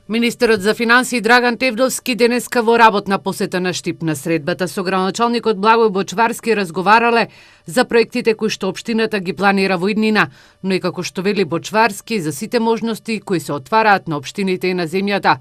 Министерот за финансии Драган Тевдовски денеска во работна посета на Штип. На средбата со градоначалникот Благој Бочварски разговарале за проектите кои што општината ги планира во иднина, но и како што вели Бочварски за сите можности кои се отвараат на општините и на земјата.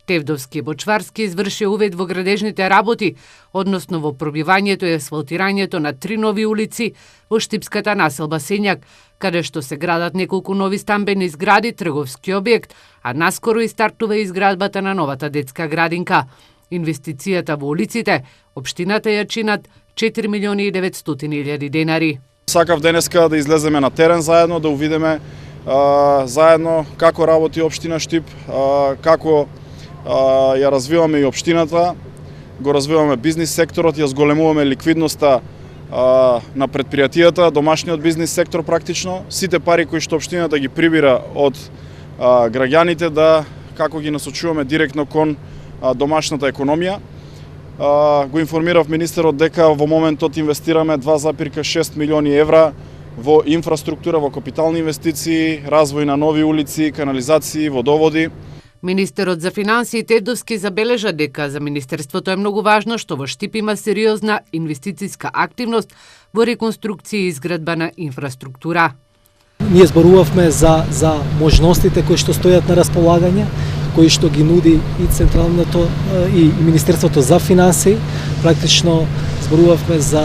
Тевдовски и Бочварски изврши увид во градежните работи, односно во пробивањето и асфалтирањето на 3 нови улици во штипската населба Сењак, каде што се градат неколку нови стамбени згради, трговски објект, а наскоро и стартува изградбата на новата детска градинка. Инвестицијата во улиците, општината ја чинат 4.900.000 денари. Сакав денеска да излеземе на терен заедно, да увидиме заедно како работи општина Штип, како ја развиваме и општината, го развиваме бизнис секторот, ја зголемуваме ликвидноста на предпријатијата, домашниот бизнис сектор практично, сите пари кои што општината ги прибира од граѓаните да како ги насочуваме директно кон домашната економија. Го информирав министерот дека во моментот инвестираме 2,6 милиони евра во инфраструктура, во капитални инвестиции, развој на нови улици, канализации, водоводи. Министерот за финансии Тевдовски забележа дека за Министерството е многу важно што во Штип има сериозна инвестициска активност во реконструкција и изградба на инфраструктура. Ние зборувавме за можностите кои што стојат на располагање, кои што ги нуди и Централното и Министерството за финансии. Практично зборувавме за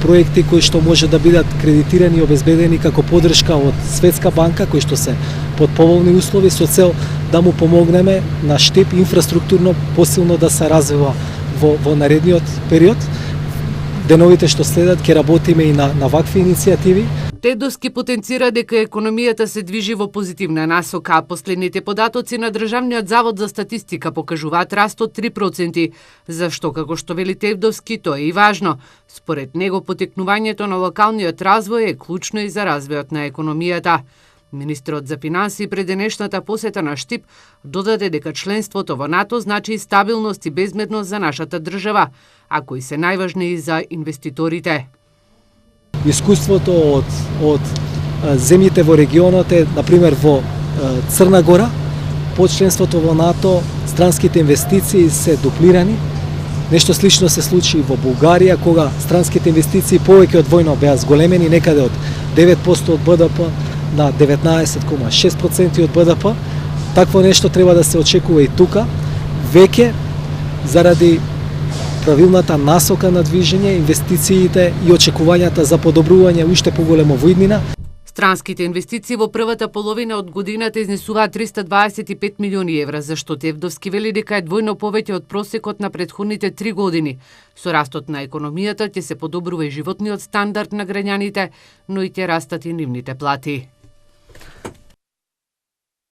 проекти кои што може да бидат кредитирани и обезбедени како поддршка од Светска банка, кои што се под поволни услови со цел да му помогнеме на Штип инфраструктурно посилно да се развива во наредниот период. Деновите што следат ќе работиме и на вакви иницијативи. Тевдовски потенцира дека економијата се движи во позитивна насока, а последните податоци на Државниот завод за статистика покажуваат раст од 3%, зашто, како што вели Тевдовски, тоа е и важно. Според него, потекнувањето на локалниот развој е клучно и за развојот на економијата. Министерот за финансии пред денешната посета на Штип додаде дека членството во НАТО значи стабилност и безбедност за нашата држава, а кои се најважни и за инвеститорите. Искуството од земјите во регионот е, например, во Црна Гора, по членството во НАТО, странските инвестиции се дуплирани. Нешто слично се случи во Бугарија, кога странските инвестиции повеќе од војно беа зголемени, некаде од 9% од БДП на 19,6% од БДП. Такво нешто треба да се очекува и тука, веќе заради правилната насока на движење, инвестициите и очекувањата за подобрување уште поголемо во иднина. Странските инвестиции во првата половина од годината изнесуваат 325 милиони евра, зашто Тевдовски вели дека е двојно повеќе од просекот на претходните 3 години. Со растот на економијата ќе се подобрува и животниот стандард на граѓаните, но и ќе растат и нивните плати.